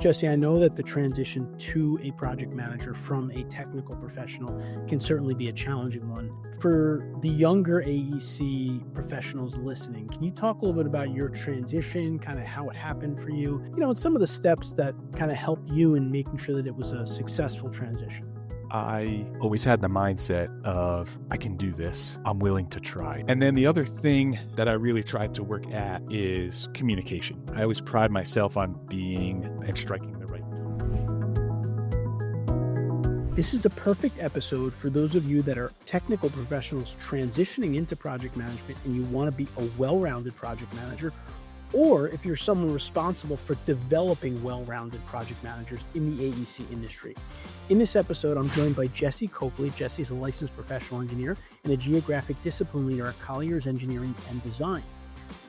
Jesse, I know that the transition to a project manager from a technical professional can certainly be a challenging one. For the younger AEC professionals listening, can you talk a little bit about your transition, kind of how it happened for you, and some of the steps that kind of helped you in making sure that it was a successful transition? I always had the mindset of, I can do this. I'm willing to try. And then the other thing that I really tried to work at is communication. I always pride myself on being and striking the right tone. This is the perfect episode for those of you that are technical professionals transitioning into project management and you want to be a well-rounded project manager, or if you're someone responsible for developing well-rounded project managers in the AEC industry. In this episode, I'm joined by Jesse Cokeley. Jesse is a licensed professional engineer and a Geographic Discipline Leader at Colliers Engineering Design.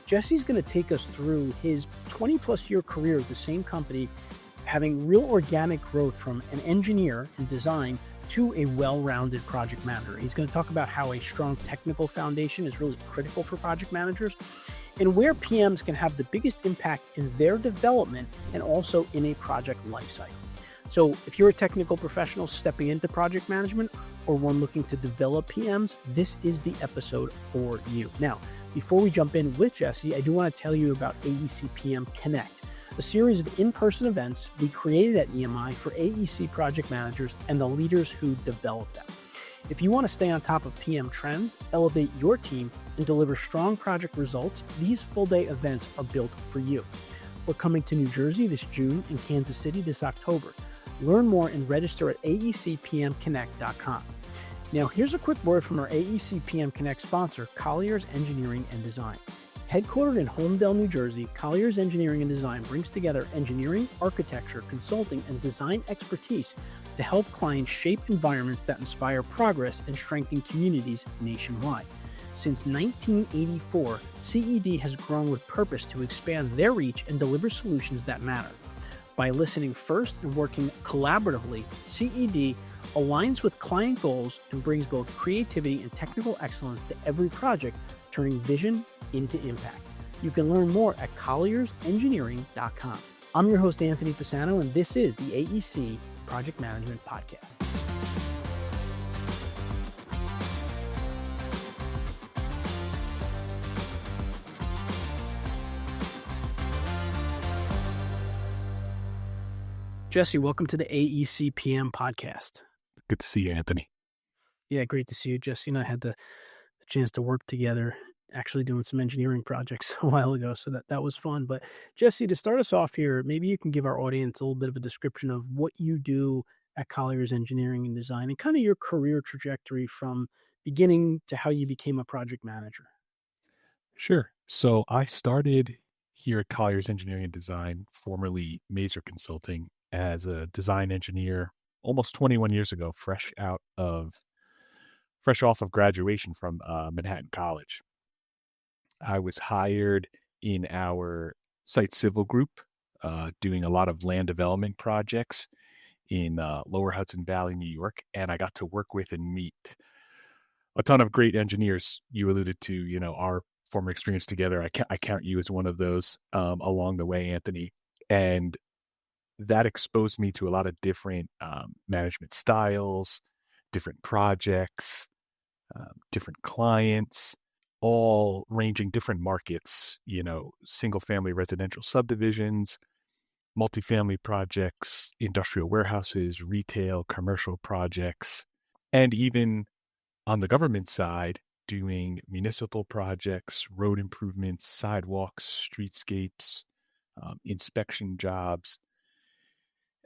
Jesse's going to take us through his 20-plus year career at the same company, having real organic growth from an engineer in design to a well-rounded project manager. He's going to talk about how a strong technical foundation is really critical for project managers and where PMs can have the biggest impact in their development and also in a project lifecycle. So if you're a technical professional stepping into project management or one looking to develop PMs, this is the episode for you. Now, before we jump in with Jesse, I do want to tell you about AEC PM Connect, a series of in-person events we created at EMI for AEC project managers and the leaders who develop them. If you want to stay on top of PM trends, elevate your team, and deliver strong project results, these full-day events are built for you. We're coming to New Jersey this June and Kansas City this October. Learn more and register at aecpmconnect.com. Now, here's a quick word from our AEC PM Connect sponsor, Colliers Engineering Design. Headquartered in Holmdel, New Jersey, Colliers Engineering Design brings together engineering, architecture, consulting, and design expertise to help clients shape environments that inspire progress and strengthen communities nationwide. Since 1984, CED has grown with purpose to expand their reach and deliver solutions that matter. By listening first and working collaboratively, CED aligns with client goals and brings both creativity and technical excellence to every project, turning vision into impact. You can learn more at colliersengineering.com. I'm your host, Anthony Fasano, and this is the AEC Project Management Podcast. Jesse, welcome to the AEC PM Podcast. Good to see you, Anthony. Yeah, great to see you. Jesse and I had the chance to work together, actually doing some engineering projects a while ago, so that was fun. But Jesse, to start us off here, maybe you can give our audience a little bit of a description of what you do at Colliers Engineering Design and kind of your career trajectory from beginning to how you became a project manager. Sure. So I started here at Colliers Engineering Design, formerly Maser Consulting, as a design engineer almost 21 years ago, fresh off of graduation from Manhattan College. I was hired in our site civil group, doing a lot of land development projects in Lower Hudson Valley, New York, and I got to work with and meet a ton of great engineers. You alluded to, our former experience together. I count you as one of those along the way, Anthony, and that exposed me to a lot of different management styles, different projects, different clients, all ranging different markets, single family residential subdivisions, multifamily projects, industrial warehouses, retail, commercial projects, and even on the government side, doing municipal projects, road improvements, sidewalks, streetscapes, inspection jobs.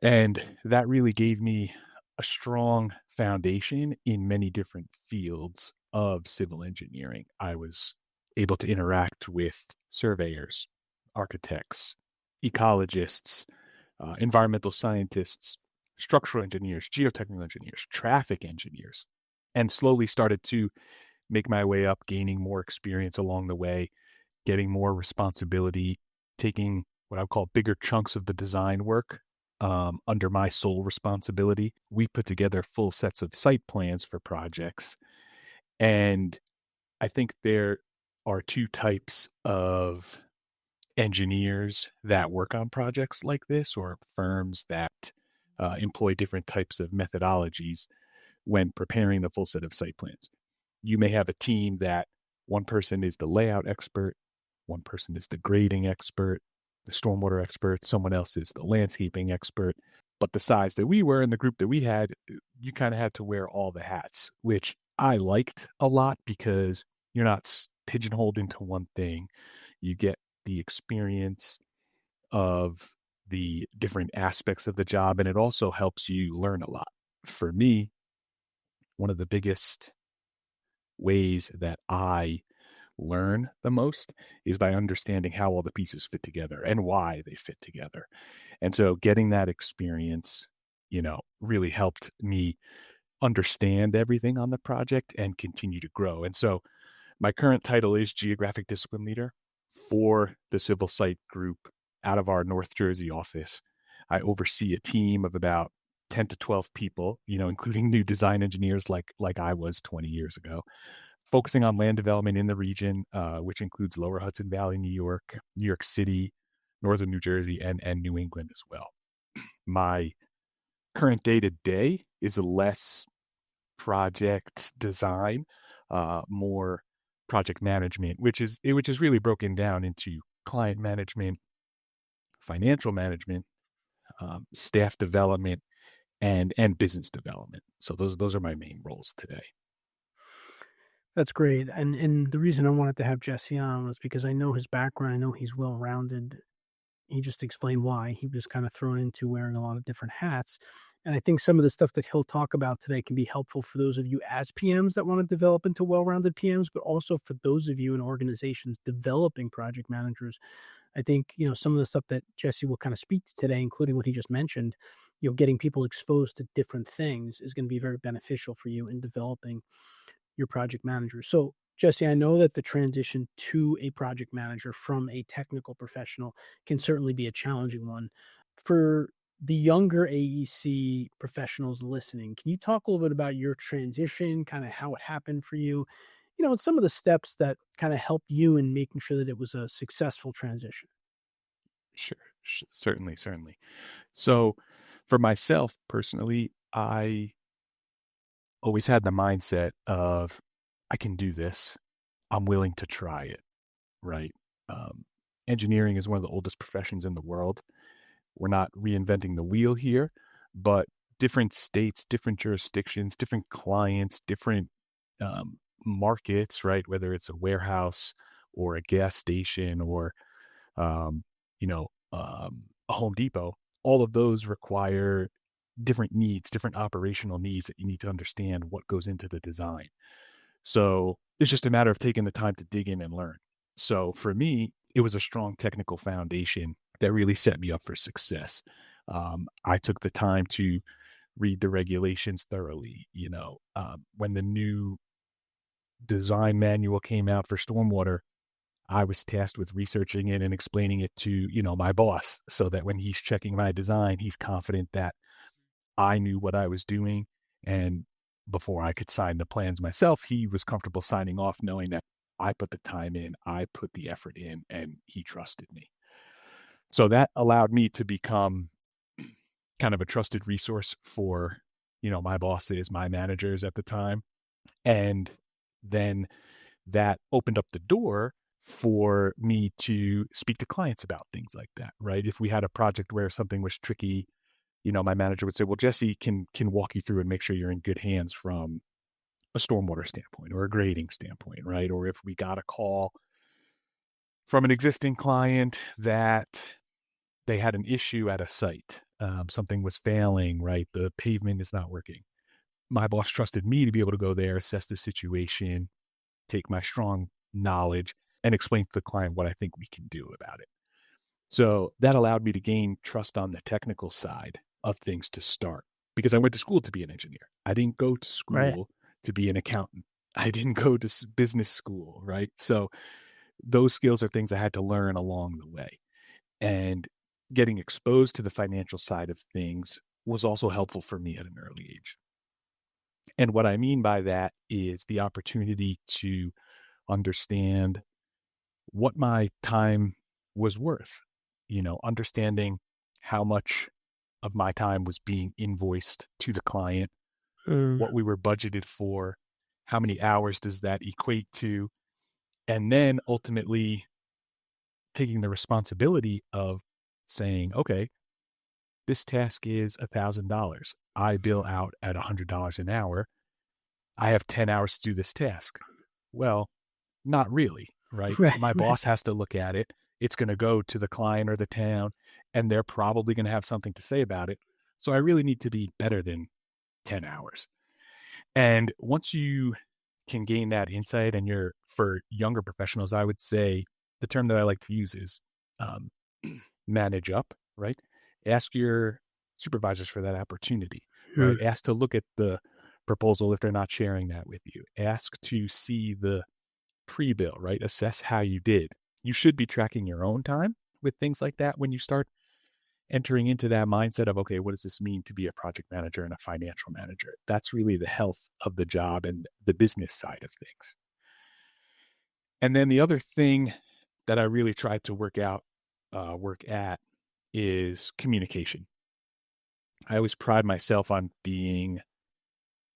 And that really gave me a strong foundation in many different fields of civil engineering. I was able to interact with surveyors, architects, ecologists, environmental scientists, structural engineers, geotechnical engineers, traffic engineers, and slowly started to make my way up, gaining more experience along the way, getting more responsibility, taking what I would call bigger chunks of the design work under my sole responsibility. We put together full sets of site plans for projects. And I think there are two types of engineers that work on projects like this, or firms that employ different types of methodologies when preparing the full set of site plans. You may have a team that one person is the layout expert, one person is the grading expert, the stormwater expert, someone else is the landscaping expert. But the size that we were and the group that we had, you kind of had to wear all the hats, which I liked a lot because you're not pigeonholed into one thing. You get the experience of the different aspects of the job, and it also helps you learn a lot. For me, one of the biggest ways that I learn the most is by understanding how all the pieces fit together and why they fit together. And so getting that experience, really helped me understand everything on the project and continue to grow. And so my current title is Geographic Discipline Leader for the Civil Site Group out of our North Jersey office. I oversee a team of about 10 to 12 people, including new design engineers like I was 20 years ago, focusing on land development in the region, which includes Lower Hudson Valley, New York City, Northern New Jersey, and New England as well. My current day-to-day is less project design, more project management, which is really broken down into client management, financial management, staff development, and business development. So those are my main roles today. That's great. And the reason I wanted to have Jesse on was because I know his background. I know he's well rounded. He just explained why he was kind of thrown into wearing a lot of different hats. And I think some of the stuff that he'll talk about today can be helpful for those of you as PMs that want to develop into well-rounded PMs, but also for those of you in organizations developing project managers. I think, some of the stuff that Jesse will kind of speak to today, including what he just mentioned, getting people exposed to different things is going to be very beneficial for you in developing your project manager. So, Jesse, I know that the transition to a project manager from a technical professional can certainly be a challenging one. For the younger AEC professionals listening, can you talk a little bit about your transition, kind of how it happened for you, and some of the steps that kind of helped you in making sure that it was a successful transition? Sure, certainly. So for myself personally, I always had the mindset of, I can do this. I'm willing to try it, right? Um, Engineering is one of the oldest professions in the world. We're not reinventing the wheel here, but different states, different jurisdictions, different clients, different markets, right? Whether it's a warehouse or a gas station or, um, a Home Depot, all of those require different needs, different operational needs that you need to understand what goes into the design. So it's just a matter of taking the time to dig in and learn. So for me, it was a strong technical foundation that really set me up for success. I took the time to read the regulations thoroughly. When the new design manual came out for stormwater, I was tasked with researching it and explaining it to, my boss, so that when he's checking my design, he's confident that I knew what I was doing. And before I could sign the plans myself, he was comfortable signing off knowing that I put the time in, I put the effort in, and he trusted me. So that allowed me to become kind of a trusted resource for, my bosses, my managers at the time. And then that opened up the door for me to speak to clients about things like that, right? If we had a project where something was tricky, my manager would say, well, Jesse can walk you through and make sure you're in good hands from a stormwater standpoint or a grading standpoint, right? Or if we got a call from an existing client that they had an issue at a site, something was failing, right? The pavement is not working. My boss trusted me to be able to go there, assess the situation, take my strong knowledge, and explain to the client what I think we can do about it. So that allowed me to gain trust on the technical side of things to start, because I went to school to be an engineer. I didn't go to Right. school to be an accountant. I didn't go to business school, right? So those skills are things I had to learn along the way. And getting exposed to the financial side of things was also helpful for me at an early age. And what I mean by that is the opportunity to understand what my time was worth, understanding how much of my time was being invoiced to the client, Mm, what we were budgeted for, how many hours does that equate to, and then ultimately taking the responsibility of saying, okay, this task is $1,000. I bill out at $100 an hour. I have 10 hours to do this task. Well, not really, right? right, My right. boss has to look at it. It's going to go to the client or the town, and they're probably going to have something to say about it. So I really need to be better than 10 hours. And once you can gain that insight, and for younger professionals, I would say the term that I like to use is um, manage up, right? Ask your supervisors for that opportunity, right? Mm, Ask to look at the proposal if they're not sharing that with you. Ask to see the pre-bill, right? Assess how you did. You should be tracking your own time with things like that when you start entering into that mindset of, okay, what does this mean to be a project manager and a financial manager? That's really the health of the job and the business side of things. And then the other thing that I really tried to work at is communication. I always pride myself on being,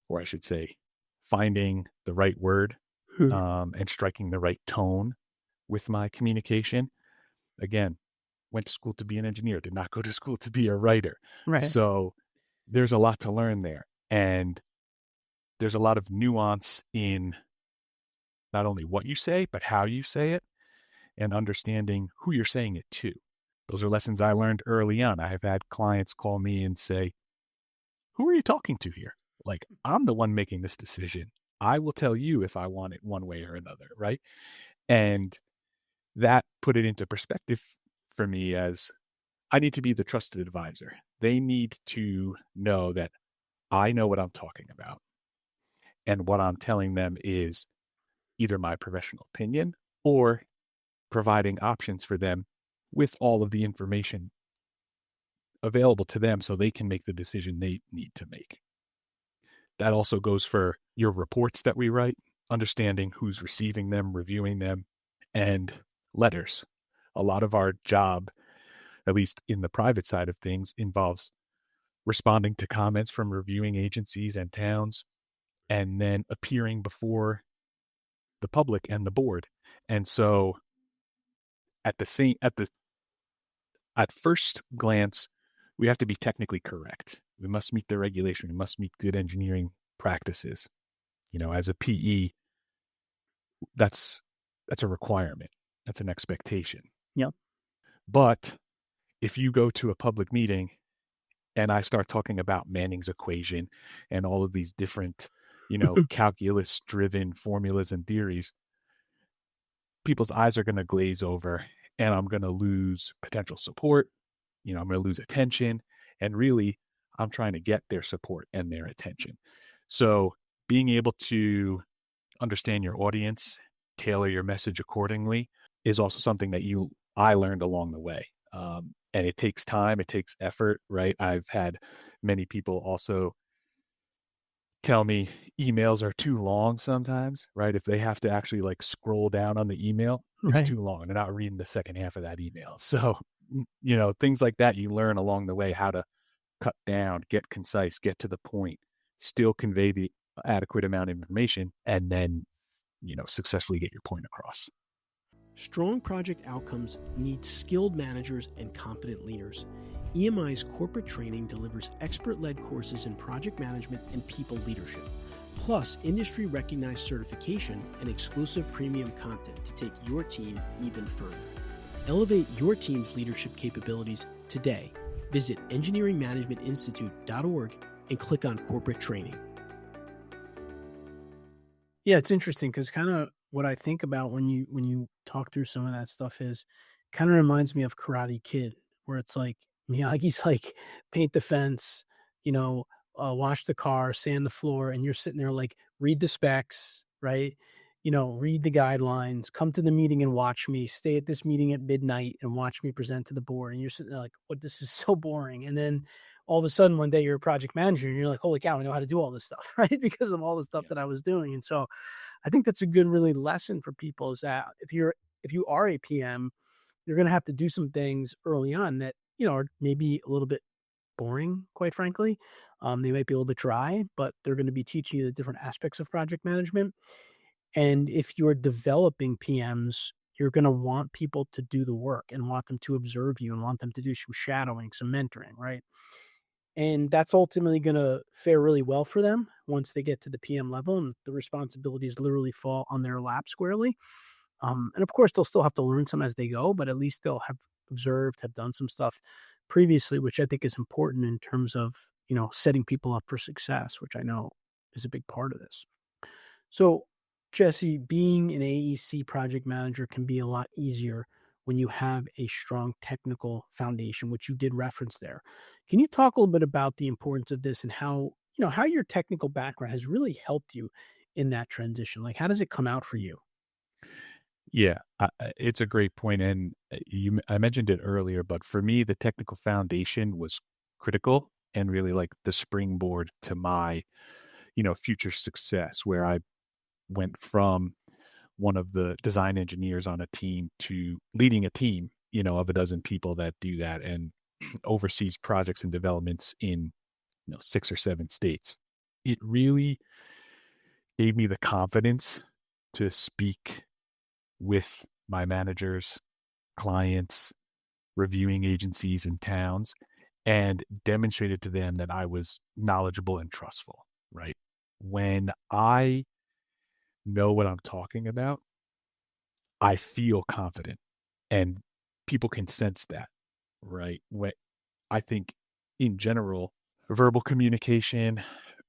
or I should say, finding the right word, mm, and striking the right tone with my communication. Again, went to school to be an engineer, did not go to school to be a writer. right. So there's a lot to learn there. And there's a lot of nuance in not only what you say, but how you say it and understanding who you're saying it to. Those are lessons I learned early on. I have had clients call me and say, who are you talking to here? Like, I'm the one making this decision. I will tell you if I want it one way or another, right? And that put it into perspective for me as I need to be the trusted advisor. They need to know that I know what I'm talking about. And what I'm telling them is either my professional opinion or providing options for them with all of the information available to them so they can make the decision they need to make. That also goes for your reports that we write, understanding who's receiving them, reviewing them, and letters. A lot of our job, at least in the private side of things, involves responding to comments from reviewing agencies and towns, and then appearing before the public and the board. And so at the same at first glance, we have to be technically correct. We must meet the regulation. We must meet good engineering practices. As a PE, that's that's a requirement. That's an expectation. Yep. But if you go to a public meeting and I start talking about Manning's equation and all of these different, calculus driven formulas and theories, people's eyes are going to glaze over and I'm going to lose potential support. I'm going to lose attention. And really, I'm trying to get their support and their attention. So being able to understand your audience, tailor your message accordingly is also something that I learned along the way. And it takes time, it takes effort, right? I've had many people also tell me emails are too long sometimes, right? If they have to actually like scroll down on the email, it's Right. too long. They're not reading the second half of that email. So, things like that you learn along the way how to cut down, get concise, get to the point, still convey the adequate amount of information, and then, successfully get your point across. Strong project outcomes need skilled managers and competent leaders. EMI's corporate training delivers expert-led courses in project management and people leadership, plus industry-recognized certification and exclusive premium content to take your team even further. Elevate your team's leadership capabilities today. Visit engineeringmanagementinstitute.org and click on corporate training. Yeah, it's interesting because kind of what I think about when you talk through some of that stuff is kind of reminds me of Karate Kid, where it's like Miyagi's like paint the fence, wash the car, sand the floor, and you're sitting there like read the specs, right? Read the guidelines, come to the meeting and watch me, stay at this meeting at midnight and watch me present to the board. And you're sitting there like, what, this is so boring. And then all of a sudden one day you're a project manager and you're like, holy cow, I know how to do all this stuff, right? Because of all the stuff Yeah. that I was doing. And so I think that's a good really lesson for people is that if you are a PM, you're going to have to do some things early on that, are maybe a little bit boring, quite frankly. They might be a little bit dry, but they're going to be teaching you the different aspects of project management. And if you're developing PMs, you're going to want people to do the work and want them to observe you and want them to do some shadowing, some mentoring, right? And that's ultimately going to fare really well for them once they get to the PM level and the responsibilities literally fall on their lap squarely. And of course, they'll still have to learn some as they go, but at least they'll have observed, have done some stuff previously, which I think is important in terms of, setting people up for success, which I know is a big part of this. So, Jesse, being an AEC project manager can be a lot easier when you have a strong technical foundation, which you did reference there. Can you talk a little bit about the importance of this and how your technical background has really helped you in that transition? Like, how does it come out for you? Yeah, it's a great point, and I mentioned it earlier, but for me, the technical foundation was critical and really like the springboard to my, future success, where I went from one of the design engineers on a team to leading a team, of a dozen people that do that and oversees projects and developments in, 6 or 7 states. It really gave me the confidence to speak with my managers, clients, reviewing agencies and towns, and demonstrated to them that I was knowledgeable and trustful, right? When I know what I'm talking about, I feel confident and people can sense that, right? When I think in general, verbal communication,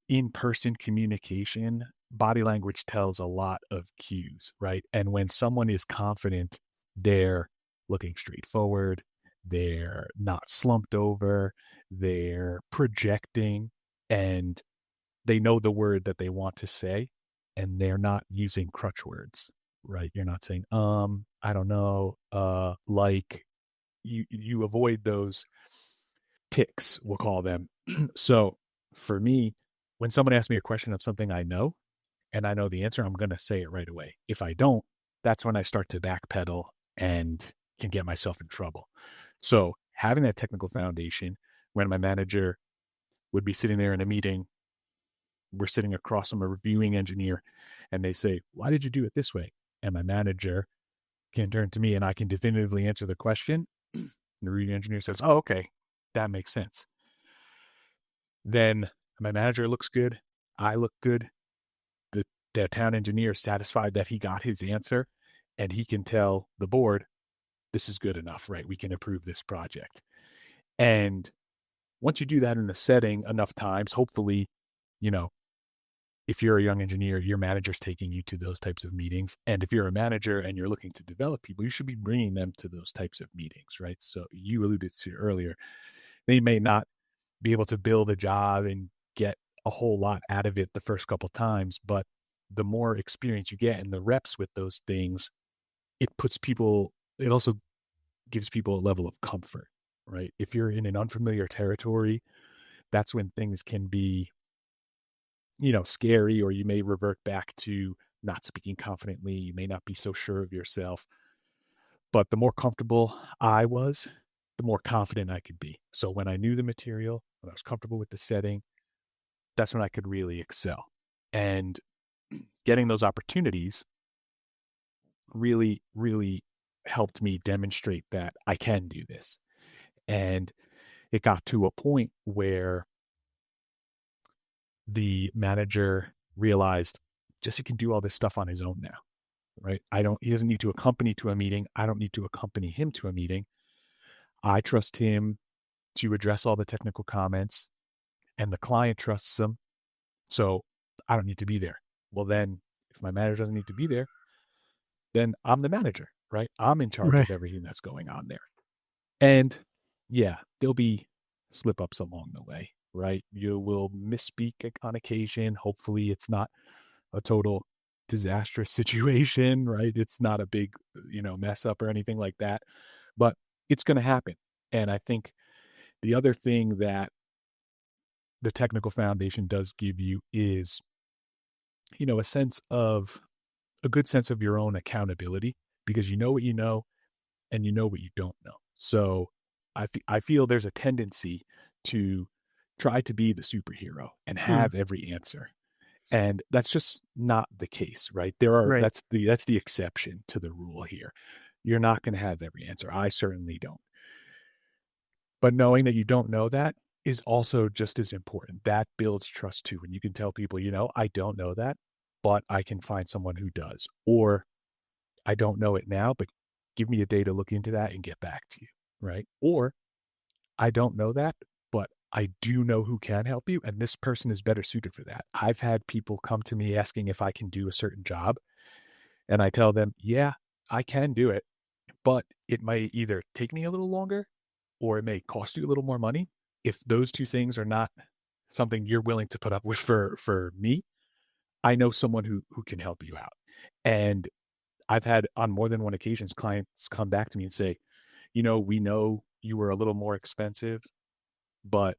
in-person communication, body language tells a lot of cues, right? And when someone is confident, they're looking straight forward, they're not slumped over, they're projecting, and they know the word that they want to say, and they're not using crutch words, right? You're not saying, I don't know, like you avoid those ticks, we'll call them. So for me, when someone asks me a question of something I know and I know the answer, I'm going to say it right away. If I don't, that's when I start to backpedal and can get myself in trouble. So having that technical foundation, when my manager would be sitting there in a meeting, we're sitting across from a reviewing engineer and they say, why did you do it this way? And my manager can turn to me and I can definitively answer the question. And the reviewing engineer says, oh, okay, that makes sense. Then my manager looks good. I look good. The town engineer is satisfied that he got his answer and he can tell the board, this is good enough, right? We can approve this project. And once you do that in a setting enough times, hopefully, if you're a young engineer, your manager's taking you to those types of meetings. And if you're a manager and you're looking to develop people, you should be bringing them to those types of meetings, right? So you alluded to earlier, they may not be able to build a job and get a whole lot out of it the first couple times, but the more experience you get and the reps with those things, it also gives people a level of comfort, right? If you're in an unfamiliar territory, that's when things can be, scary, or you may revert back to not speaking confidently. You may not be so sure of yourself. But the more comfortable I was, the more confident I could be. So when I knew the material, when I was comfortable with the setting, that's when I could really excel. And getting those opportunities really, really helped me demonstrate that I can do this. And it got to a point where the manager realized Jesse can do all this stuff on his own now, right? He doesn't need to accompany to a meeting. I don't need to accompany him to a meeting. I trust him to address all the technical comments, and the client trusts him. So I don't need to be there. Well, then if my manager doesn't need to be there, then I'm the manager, right? I'm in charge Right. of everything that's going on there. And yeah, there'll be slip ups along the way, right? You will misspeak on occasion. Hopefully it's not a total disastrous situation, right? It's not a big, mess up or anything like that, but it's going to happen. And I think the other thing that the technical foundation does give you is, a good sense of your own accountability, because you know what you know and you know what you don't know. So I feel there's a tendency to try to be the superhero and Hmm. have every answer. And that's just not the case, right? There are Right. that's the exception to the rule here. You're not going to have every answer. I certainly don't. But knowing that you don't know that is also just as important. That builds trust too. When you can tell people, I don't know that, but I can find someone who does. Or I don't know it now, but give me a day to look into that and get back to you, right? Or I don't know that, but I do know who can help you, and this person is better suited for that. I've had people come to me asking if I can do a certain job, and I tell them, yeah, I can do it, but it might either take me a little longer or it may cost you a little more money. If those two things are not something you're willing to put up with for me, I know someone who can help you out. And I've had on more than one occasions clients come back to me and say, we know you were a little more expensive, but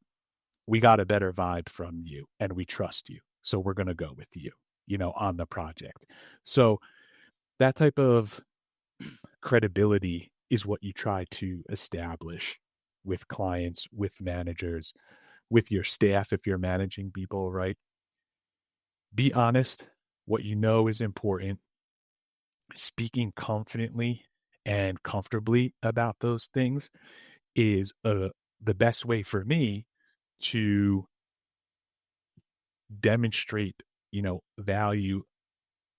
we got a better vibe from you and we trust you. So we're going to go with you, on the project. So that type of credibility is what you try to establish with clients, with managers, with your staff if you're managing people, right? Be honest. What you know is important. Speaking confidently and comfortably about those things is the best way for me to demonstrate, value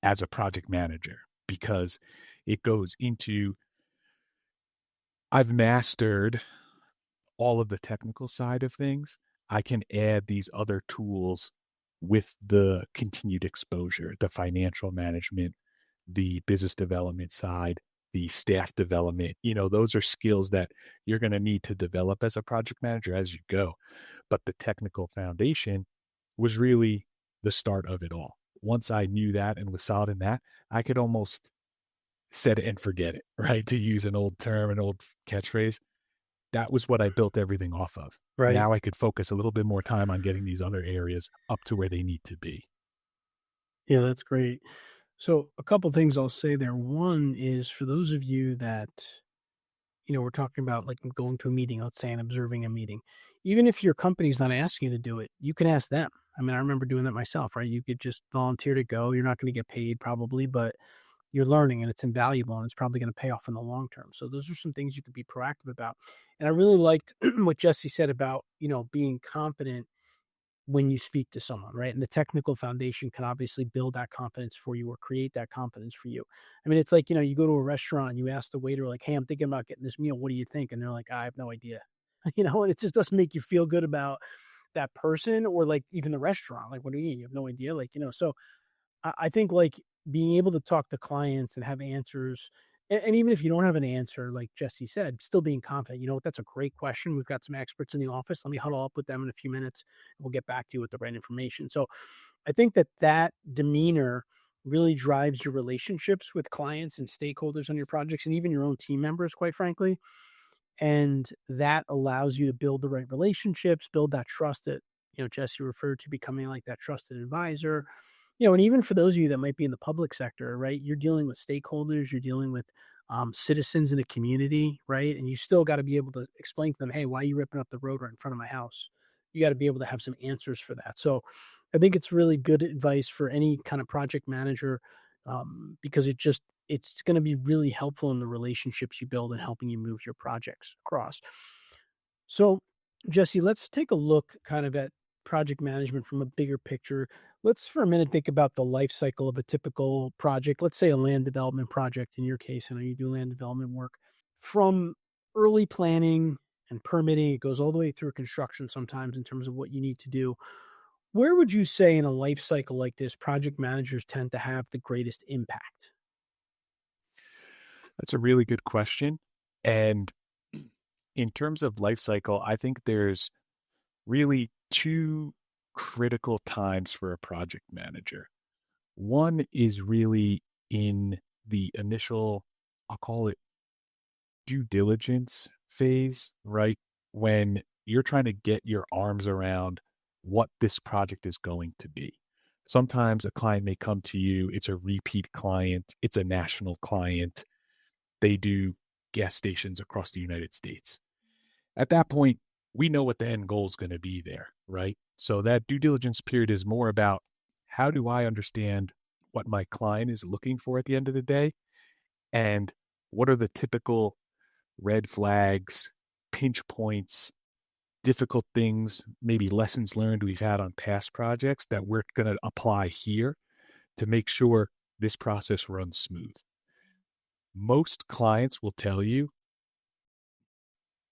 as a project manager because it goes into I've mastered all of the technical side of things. I can add these other tools with the continued exposure, the financial management, the business development side, the staff development. Those are skills that you're going to need to develop as a project manager as you go. But the technical foundation was really the start of it all. Once I knew that and was solid in that, I could almost set it and forget it, right? To use an old term, an old catchphrase. That was what I built everything off of. Right. Now I could focus a little bit more time on getting these other areas up to where they need to be. Yeah, that's great. So, a couple things I'll say there. One is for those of you that, we're talking about like going to a meeting, let's say, and observing a meeting. Even if your company's not asking you to do it, you can ask them. I mean, I remember doing that myself, right? You could just volunteer to go. You're not going to get paid probably, but you're learning and it's invaluable and it's probably going to pay off in the long term. So those are some things you could be proactive about. And I really liked what Jesse said about, being confident when you speak to someone, right? And the technical foundation can obviously build that confidence for you or create that confidence for you. I mean, it's like, you go to a restaurant, you ask the waiter, like, hey, I'm thinking about getting this meal. What do you think? And they're like, I have no idea. And it just doesn't make you feel good about that person or like even the restaurant. Like, what do you mean? You have no idea. Like, so I think like being able to talk to clients and have answers, and even if you don't have an answer, like Jesse said, still being confident. You know what? That's a great question. We've got some experts in the office. Let me huddle up with them in a few minutes. And we'll get back to you with the right information. So I think that demeanor really drives your relationships with clients and stakeholders on your projects and even your own team members, quite frankly. And that allows you to build the right relationships, build that trust that, Jesse referred to becoming like that trusted advisor. And even for those of you that might be in the public sector, right? You're dealing with stakeholders, you're dealing with citizens in the community, right? And you still got to be able to explain to them, hey, why are you ripping up the road right in front of my house? You got to be able to have some answers for that. So I think it's really good advice for any kind of project manager because it's going to be really helpful in the relationships you build and helping you move your projects across. So, Jesse, let's take a look kind of at project management from a bigger picture. Let's for a minute think about the life cycle of a typical project. Let's say a land development project in your case. I know you do land development work from early planning and permitting. It goes all the way through construction sometimes in terms of what you need to do. Where would you say in a life cycle like this, project managers tend to have the greatest impact? That's a really good question. And in terms of life cycle, I think there's really two critical times for a project manager. One is really in the initial, I'll call it due diligence phase, right? When you're trying to get your arms around what this project is going to be. Sometimes a client may come to you, it's a repeat client, it's a national client. They do gas stations across the United States. At that point, we know what the end goal is going to be there, right? So that due diligence period is more about how do I understand what my client is looking for at the end of the day, and what are the typical red flags, pinch points, difficult things, maybe lessons learned we've had on past projects that we're going to apply here to make sure this process runs smooth. Most clients will tell you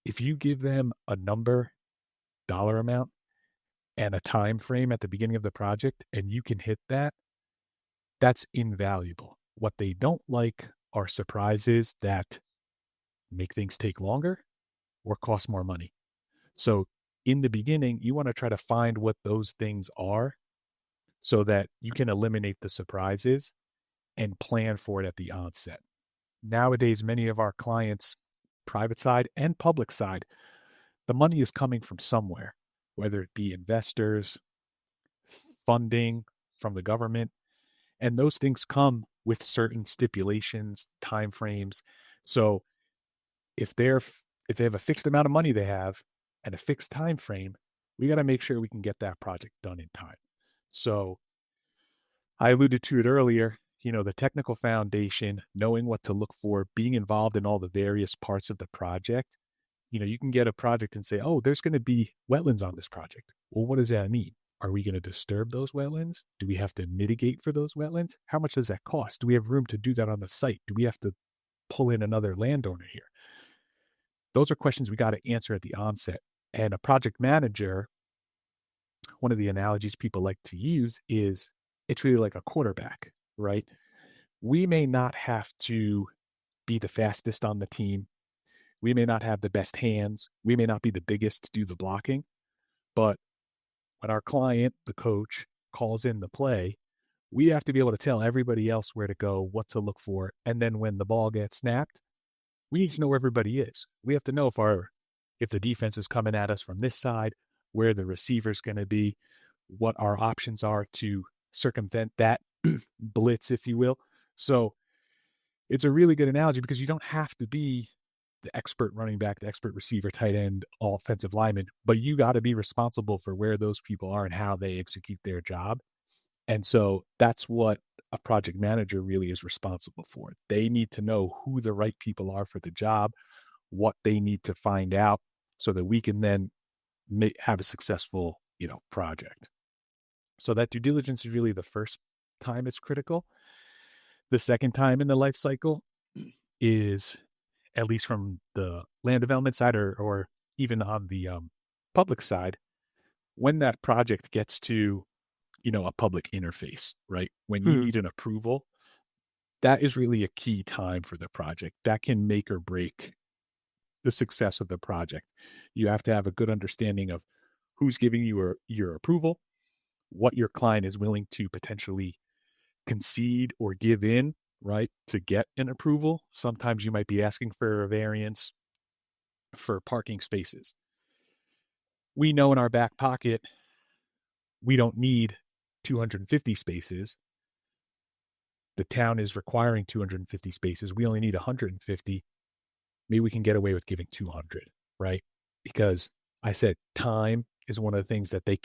if you give them a number, dollar amount, and a time frame at the beginning of the project, and you can hit that, that's invaluable. What they don't like are surprises that make things take longer or cost more money. So in the beginning, you want to try to find what those things are so that you can eliminate the surprises and plan for it at the onset. Nowadays, many of our clients, private side and public side, the money is coming from somewhere, whether it be investors, funding from the government, and those things come with certain stipulations, timeframes. So if they have a fixed amount of money they have and a fixed time frame, we got to make sure we can get that project done in time. So I alluded to it earlier, the technical foundation, knowing what to look for, being involved in all the various parts of the project. You can get a project and say, oh, there's going to be wetlands on this project. Well, what does that mean? Are we going to disturb those wetlands? Do we have to mitigate for those wetlands? How much does that cost? Do we have room to do that on the site? Do we have to pull in another landowner here? Those are questions we got to answer at the onset. And a project manager, one of the analogies people like to use is it's really like a quarterback, right? We may not have to be the fastest on the team. We may not have the best hands. We may not be the biggest to do the blocking. But when our client, the coach, calls in the play, we have to be able to tell everybody else where to go, what to look for. And then when the ball gets snapped, we need to know where everybody is. We have to know if the defense is coming at us from this side, where the receiver's going to be, what our options are to circumvent that blitz, if you will. So it's a really good analogy because you don't have to be the expert running back, the expert receiver, tight end, offensive lineman, but you got to be responsible for where those people are and how they execute their job. And so that's what a project manager really is responsible for. They need to know who the right people are for the job, what they need to find out so that we can then have a successful, project. So that due diligence is really the first time it's critical. The second time in the life cycle is, at least from the land development side or even on the public side, when that project gets to, a public interface, right? When you need an approval, that is really a key time for the project. That can make or break the success of the project. You have to have a good understanding of who's giving you your approval, what your client is willing to potentially concede or give in, right, to get an approval. Sometimes you might be asking for a variance for parking spaces. We know in our back pocket, we don't need 250 spaces. The town is requiring 250 spaces. We only need 150. Maybe we can get away with giving 200, right? Because I said time is one of the things that they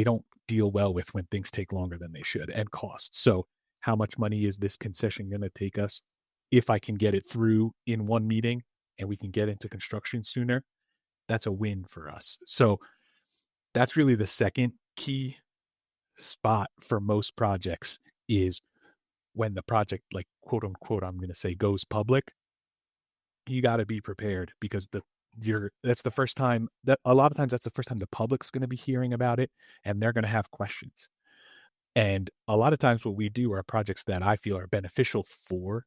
don't deal well with when things take longer than they should, and cost. So how much money is this concession going to take us? If I can get it through in one meeting and we can get into construction sooner, that's a win for us. So that's really the second key spot for most projects, is when the project, like, quote unquote, I'm going to say, goes public. You got to be prepared, because that's the first time that a lot of times that's the first time the public's going to be hearing about it, and they're going to have questions. And a lot of times what we do are projects that I feel are beneficial for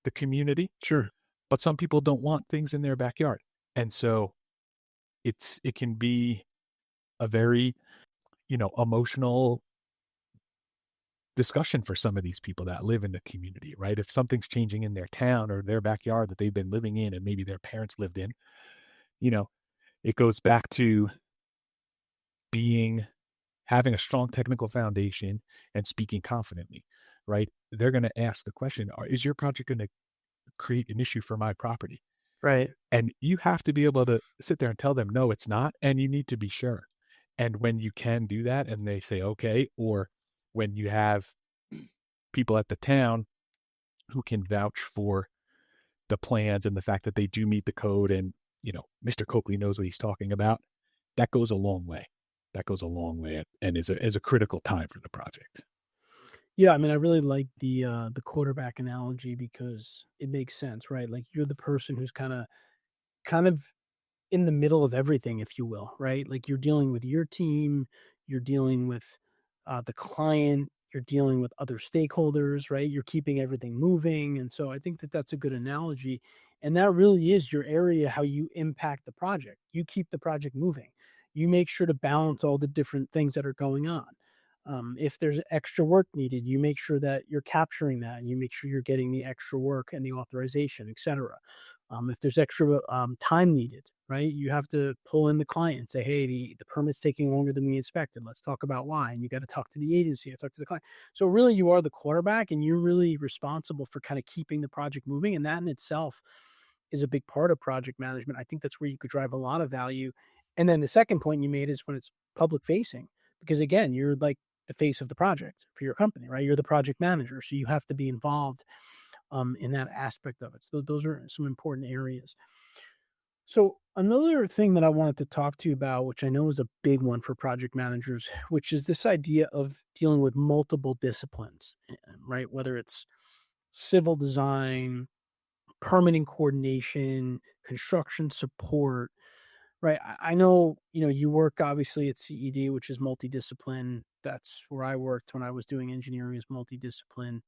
the community. Sure. But some people don't want things in their backyard. And so it can be a very, emotional discussion for some of these people that live in the community, right? If something's changing in their town or their backyard that they've been living in and maybe their parents lived in, it goes back to having a strong technical foundation and speaking confidently, right? They're going to ask the question, is your project going to create an issue for my property. Right. And you have to be able to sit there and tell them, no, it's not. And you need to be sure. And when you can do that and they say, okay, or when you have people at the town who can vouch for the plans and the fact that they do meet the code and, Mr. Cokeley knows what he's talking about, that goes a long way. That goes a long way and is a critical time for the project. Yeah, I mean, I really like the quarterback analogy because it makes sense, right? Like you're the person who's kind of in the middle of everything, if you will, right? Like you're dealing with your team, you're dealing with the client, you're dealing with other stakeholders, right? You're keeping everything moving. And so I think that that's a good analogy. And that really is your area, how you impact the project. You keep the project moving. You make sure to balance all the different things that are going on. If there's extra work needed, you make sure that you're capturing that and you make sure you're getting the extra work and the authorization, et cetera. If there's extra time needed, right, you have to pull in the client and say, hey, the permit's taking longer than we expected. Let's talk about why. And you got to talk to the agency, you talk to the client. So really you are the quarterback and you're really responsible for kind of keeping the project moving. And that in itself is a big part of project management. I think that's where you could drive a lot of value. And then the second point you made is when it's public facing, because again, you're like the face of the project for your company, right? You're the project manager. So you have to be involved in that aspect of it. So those are some important areas. So another thing that I wanted to talk to you about, which I know is a big one for project managers, which is this idea of dealing with multiple disciplines, right? Whether it's civil design, permitting coordination, construction support, right? I know, you work obviously at CED, which is multidiscipline. That's where I worked when I was doing engineering, is multidiscipline.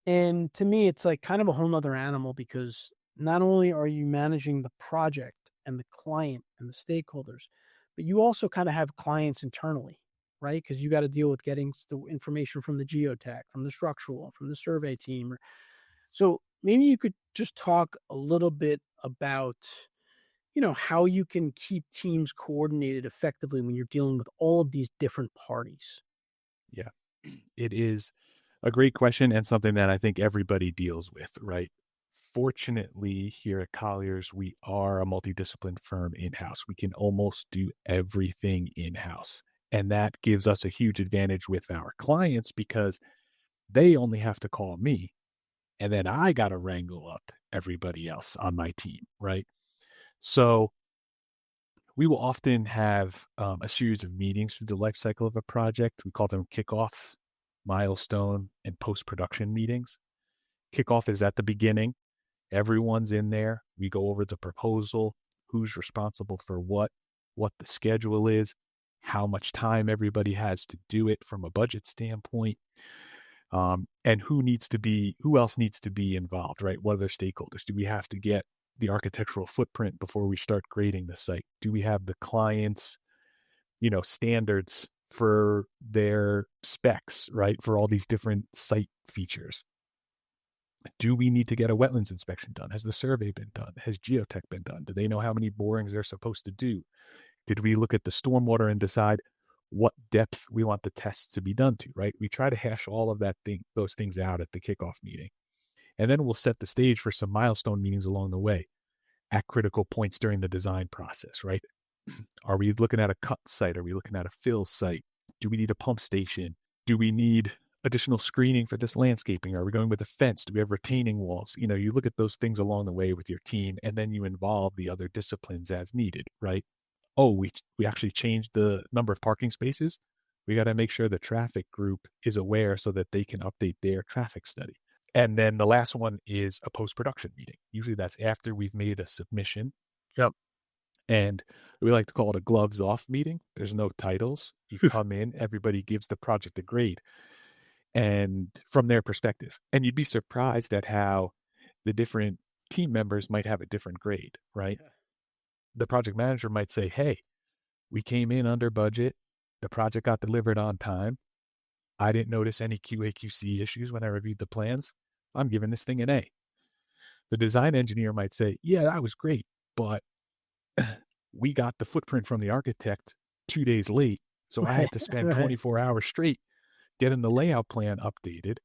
And to me, it's like kind of a whole nother animal because not only are you managing the project and the client and the stakeholders, but you also kind of have clients internally, right? Because you got to deal with getting the information from the geotech, from the structural, from the survey team. So maybe you could just talk a little bit about, how you can keep teams coordinated effectively when you're dealing with all of these different parties. Yeah, it is a great question and something that I think everybody deals with, right? Fortunately, here at Colliers, we are a multidiscipline firm in-house. We can almost do everything in-house. And that gives us a huge advantage with our clients because they only have to call me. And then I got to wrangle up everybody else on my team, right? So we will often have a series of meetings through the life cycle of a project. We call them kickoff, milestone, and post-production meetings. Kickoff is at the beginning. Everyone's in there. We go over the proposal, who's responsible for what the schedule is, how much time everybody has to do it from a budget standpoint, and who else needs to be involved, right? What other stakeholders? Do we have to get the architectural footprint before we start grading the site? Do we have the client's, standards for their specs, right? For all these different site features. Do we need to get a wetlands inspection done? Has the survey been done? Has geotech been done? Do they know how many borings they're supposed to do? Did we look at the stormwater and decide what depth we want the tests to be done to, right? We try to hash all of those things out at the kickoff meeting. And then we'll set the stage for some milestone meetings along the way at critical points during the design process, right? Are we looking at a cut site? Are we looking at a fill site? Do we need a pump station? Do we need additional screening for this landscaping? Are we going with a fence? Do we have retaining walls? You look at those things along the way with your team, and then you involve the other disciplines as needed, right? Oh, we actually changed the number of parking spaces. We got to make sure the traffic group is aware so that they can update their traffic study. And then the last one is a post-production meeting. Usually that's after we've made a submission. Yep. And we like to call it a gloves off meeting. There's no titles. You come in, everybody gives the project a grade and from their perspective. And you'd be surprised at how the different team members might have a different grade, right? Yeah. The project manager might say, hey, we came in under budget. The project got delivered on time. I didn't notice any QA/QC issues when I reviewed the plans. I'm giving this thing an A. The design engineer might say, yeah, that was great, but we got the footprint from the architect 2 days late. So I had to spend Right. 24 hours straight getting the layout plan updated.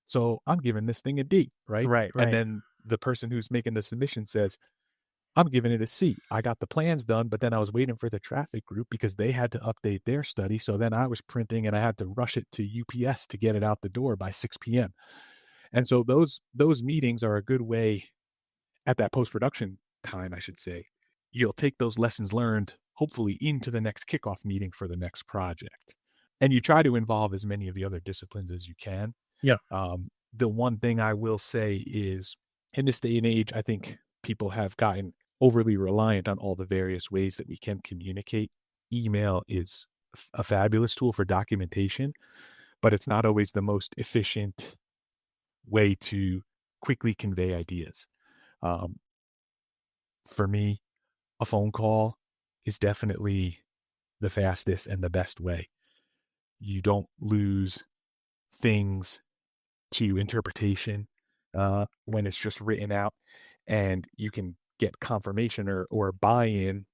So I'm giving this thing a D, right? Right. And Right. then the person who's making the submission says, I'm giving it a C. I got the plans done, but then I was waiting for the traffic group because they had to update their study. So then I was printing and I had to rush it to UPS to get it out the door by 6 p.m. And so those meetings are a good way at that post-production time, I should say. You'll take those lessons learned, hopefully, into the next kickoff meeting for the next project. And you try to involve as many of the other disciplines as you can. Yeah. The one thing I will say is, in this day and age, I think people have gotten overly reliant on all the various ways that we can communicate. Email is a fabulous tool for documentation, but it's not always the most efficient way to quickly convey ideas. For me, a phone call is definitely the fastest and the best way. You don't lose things to interpretation when it's just written out, and you can get confirmation or buy-in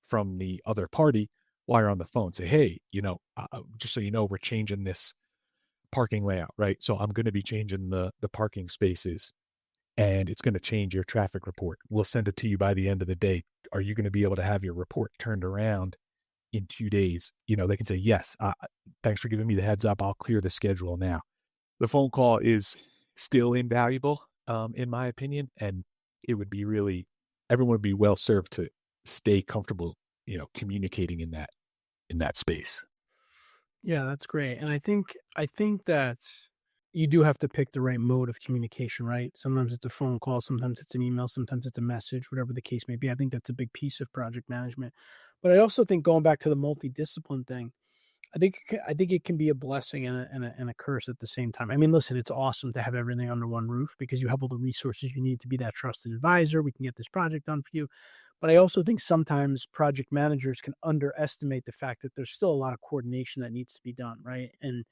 from the other party while you're on the phone. Say, hey, just so you know, we're changing this parking layout, right? So I'm going to be changing the parking spaces, and it's going to change your traffic report. We'll send it to you by the end of the day. Are you going to be able to have your report turned around in 2 days? They can say, yes, thanks for giving me the heads up. I'll clear the schedule now. The phone call is still invaluable, in my opinion, and it would be everyone would be well served to stay comfortable, communicating in that space. Yeah, that's great. And I think that you do have to pick the right mode of communication, right? Sometimes it's a phone call, sometimes it's an email, sometimes it's a message, whatever the case may be. I think that's a big piece of project management. But I also think, going back to the multidiscipline thing, I think it can be a blessing and a curse at the same time. I mean, listen, it's awesome to have everything under one roof because you have all the resources you need to be that trusted advisor. We can get this project done for you. But I also think sometimes project managers can underestimate the fact that there's still a lot of coordination that needs to be done, right? And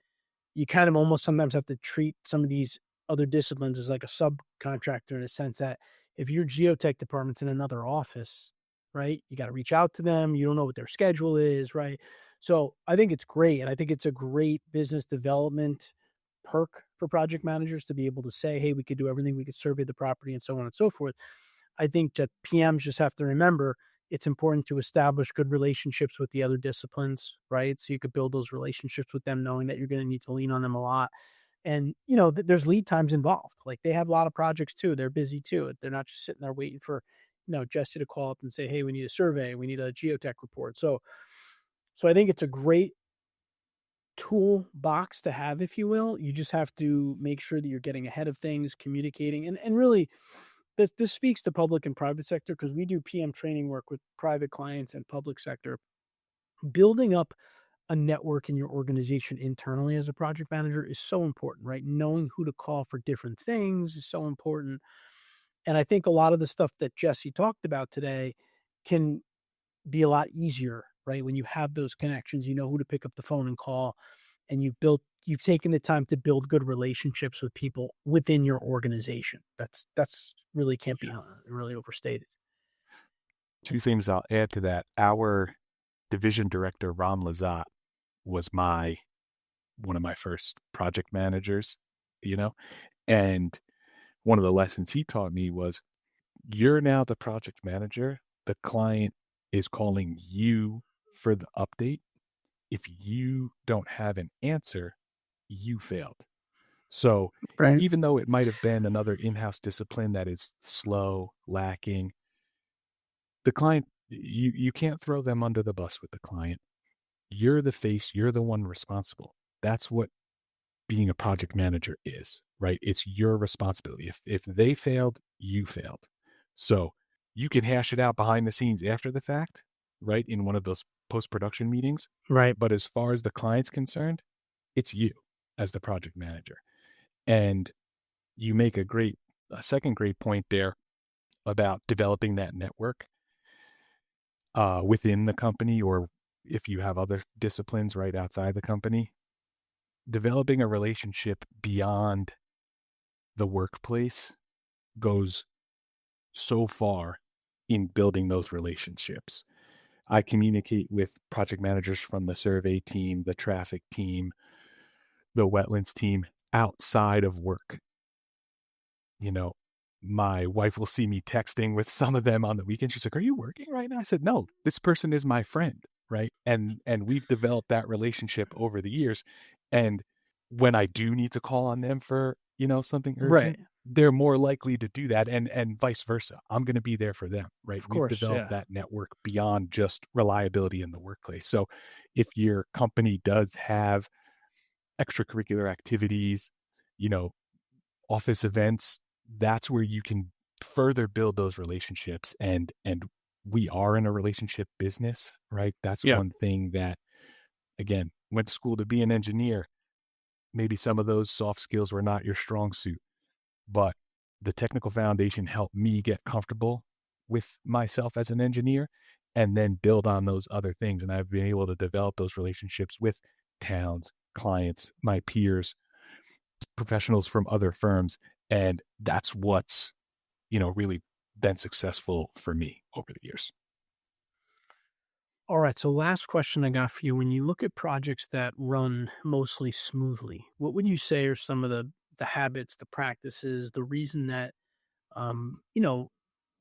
you kind of almost sometimes have to treat some of these other disciplines as like a subcontractor, in a sense that if your geotech department's in another office, right, you got to reach out to them. You don't know what their schedule is, right? So I think it's great. And I think it's a great business development perk for project managers to be able to say, hey, we could do everything. We could survey the property and so on and so forth. I think that PMs just have to remember it's important to establish good relationships with the other disciplines, right? So you could build those relationships with them, knowing that you're going to need to lean on them a lot. And, there's lead times involved. Like, they have a lot of projects too. They're busy too. They're not just sitting there waiting for, Jesse to call up and say, hey, we need a survey. We need a geotech report. So I think it's a great toolbox to have, if you will. You just have to make sure that you're getting ahead of things, communicating, and really, this speaks to public and private sector, because we do PM training work with private clients and public sector. Building up a network in your organization internally as a project manager is so important, right? Knowing who to call for different things is so important. And I think a lot of the stuff that Jesse talked about today can be a lot easier, right? When you have those connections, you know who to pick up the phone and call, and you've taken the time to build good relationships with people within your organization. That's really can't be really overstated. 2 things I'll add to that. Our division director, Ron Lazat, was one of my first project managers, and one of the lessons he taught me was, you're now the project manager. The client is calling you for the update. If you don't have an answer, you failed. So Right. even though it might have been another in-house discipline that is slow, lacking, the client, you can't throw them under the bus with the client. You're the face, you're the one responsible. That's what being a project manager is, right? It's your responsibility. If they failed, you failed. So you can hash it out behind the scenes after the fact, right? In one of those post-production meetings. Right. But as far as the client's concerned, it's you as the project manager. And you make a second great point there about developing that network within the company, or if you have other disciplines right outside the company. Developing a relationship beyond the workplace goes so far in building those relationships. I communicate with project managers from the survey team, the traffic team, the wetlands team outside of work. my wife will see me texting with some of them on the weekend. She's like, "Are you working right now?" I said, "No, this person is my friend." Right. And we've developed that relationship over the years. And when I do need to call on them for, something Right. urgent, they're more likely to do that and vice versa. I'm going to be there for them. Right. Of We've course. developed Yeah. that network beyond just reliability in the workplace. So if your company does have extracurricular activities, you know, office events, that's where you can further build those relationships. And we are in a relationship business, right? That's Yeah. one thing that, again, went to school to be an engineer. Maybe some of those soft skills were not your strong suit, but the technical foundation helped me get comfortable with myself as an engineer and then build on those other things. And I've been able to develop those relationships with towns, clients, my peers, professionals from other firms. And that's what's, really been successful for me over the years. All right. So, last question I got for you. When you look at projects that run mostly smoothly, what would you say are some of the habits, the practices, the reason that you know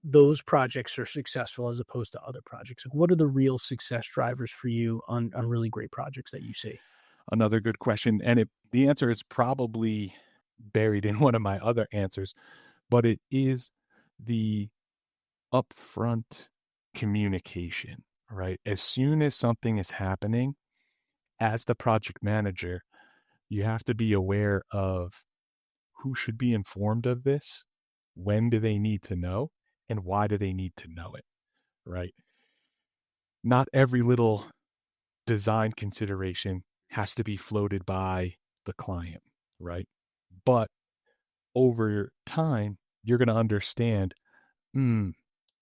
those projects are successful as opposed to other projects? Like, what are the real success drivers for you on really great projects that you see? Another good question. And the answer is probably buried in one of my other answers, but it is the upfront communication, right? As soon as something is happening, as the project manager, you have to be aware of who should be informed of this, when do they need to know, and why do they need to know it, right? Not every little design consideration has to be floated by the client, right? But over time, you're going to understand, mm,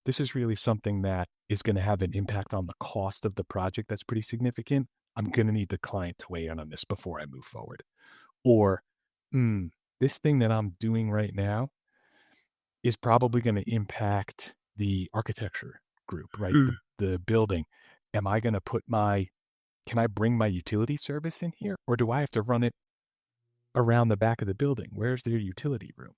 this is really something that is going to have an impact on the cost of the project that's pretty significant. I'm going to need the client to weigh in on this before I move forward. Or, mm, this thing that I'm doing right now is probably going to impact the architecture group, right? Mm. The building. Am I going to can I bring my utility service in here or do I have to run it around the back of the building? Where's their utility room?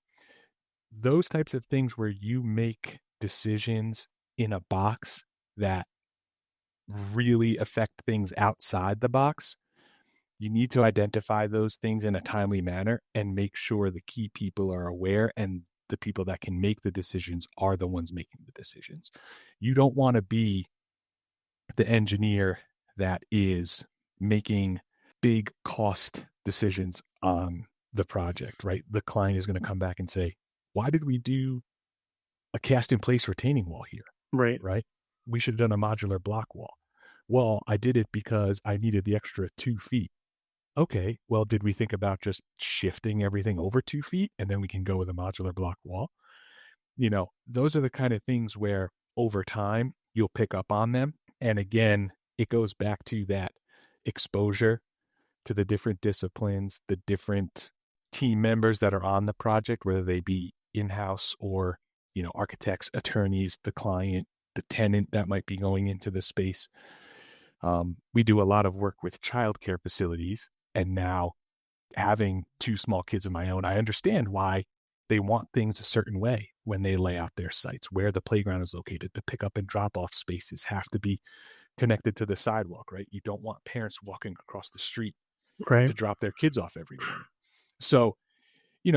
Those types of things where you make decisions in a box that really affect things outside the box, you need to identify those things in a timely manner and make sure the key people are aware and the people that can make the decisions are the ones making the decisions. You don't want to be the engineer that is making big cost decisions on the project, right? The client is going to come back and say, why did we do a cast in place retaining wall here? Right. Right? We should have done a modular block wall. Well, I did it because I needed the extra 2 feet. Okay, well, did we think about just shifting everything over 2 feet and then we can go with a modular block wall? Those are the kind of things where over time you'll pick up on them. And again, it goes back to that exposure to the different disciplines, the different team members that are on the project, whether they be in-house or, architects, attorneys, the client, the tenant that might be going into the space. We do a lot of work with childcare facilities, and now having two small kids of my own, I understand why they want things a certain way when they lay out their sites, where the playground is located. The pick up and drop off spaces have to be connected to the sidewalk, right? You don't want parents walking across the street Right. to drop their kids off every morning. So,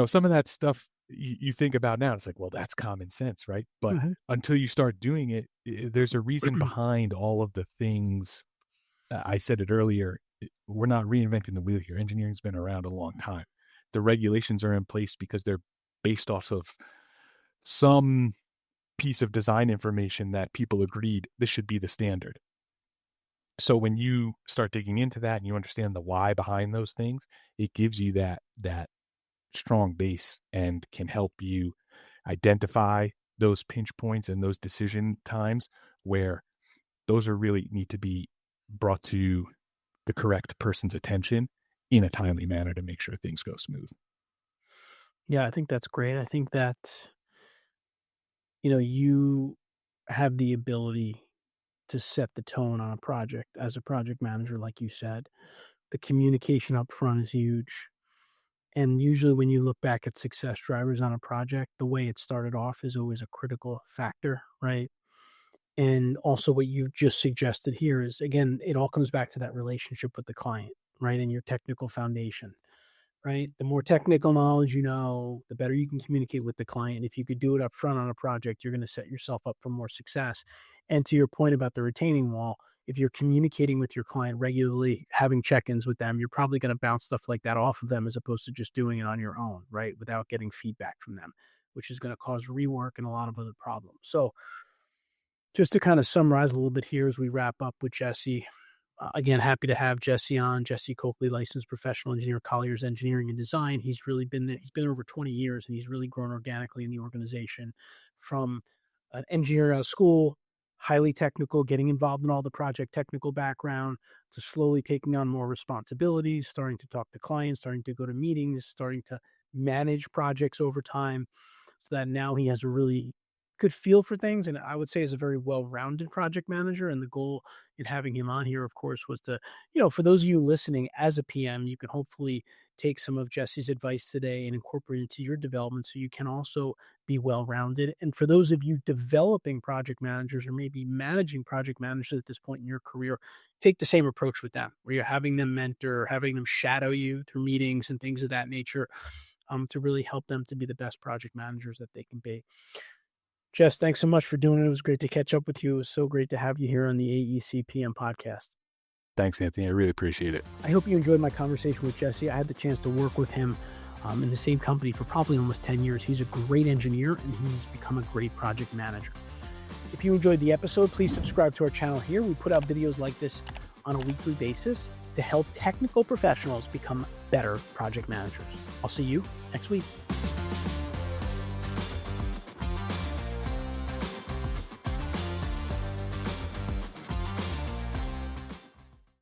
some of that stuff you think about now, it's like, well, that's common sense, right? But Mhm. until you start doing it, there's a reason behind all of the things. I said it earlier. We're not reinventing the wheel here. Engineering's been around a long time. The regulations are in place because they're based off of some piece of design information that people agreed this should be the standard. So when you start digging into that and you understand the why behind those things, it gives you that strong base and can help you identify those pinch points and those decision times where those are really need to be brought to the correct person's attention in a timely manner to make sure things go smooth. Yeah, I think that's great. I think that, you have the ability to set the tone on a project as a project manager, like you said. The communication up front is huge. And usually when you look back at success drivers on a project, the way it started off is always a critical factor, right? And also what you just suggested here is, again, it all comes back to that relationship with the client, right? And your technical foundation, right? The more technical knowledge you know, the better you can communicate with the client. If you could do it up front on a project, you're going to set yourself up for more success. And to your point about the retaining wall, if you're communicating with your client regularly, having check-ins with them, you're probably going to bounce stuff like that off of them as opposed to just doing it on your own, right? Without getting feedback from them, which is going to cause rework and a lot of other problems. So just to kind of summarize a little bit here as we wrap up with Jesse, again, happy to have Jesse on. Jesse Cokeley, licensed professional engineer, Colliers Engineering and Design. He's been there over 20 years, and he's really grown organically in the organization from an engineer out of school, highly technical, getting involved in all the project technical background, to slowly taking on more responsibilities, starting to talk to clients, starting to go to meetings, starting to manage projects over time, so that now he has a really good feel for things, and I would say is a very well-rounded project manager. And the goal in having him on here, of course, was to, for those of you listening as a PM, you can hopefully take some of Jesse's advice today and incorporate it into your development so you can also be well-rounded. And for those of you developing project managers or maybe managing project managers at this point in your career, take the same approach with them, where you're having them mentor, having them shadow you through meetings and things of that nature, to really help them to be the best project managers that they can be. Jess, thanks so much for doing it. It was great to catch up with you. It was so great to have you here on the AEC PM podcast. Thanks, Anthony. I really appreciate it. I hope you enjoyed my conversation with Jesse. I had the chance to work with him in the same company for probably almost 10 years. He's a great engineer, and he's become a great project manager. If you enjoyed the episode, please subscribe to our channel here. We put out videos like this on a weekly basis to help technical professionals become better project managers. I'll see you next week.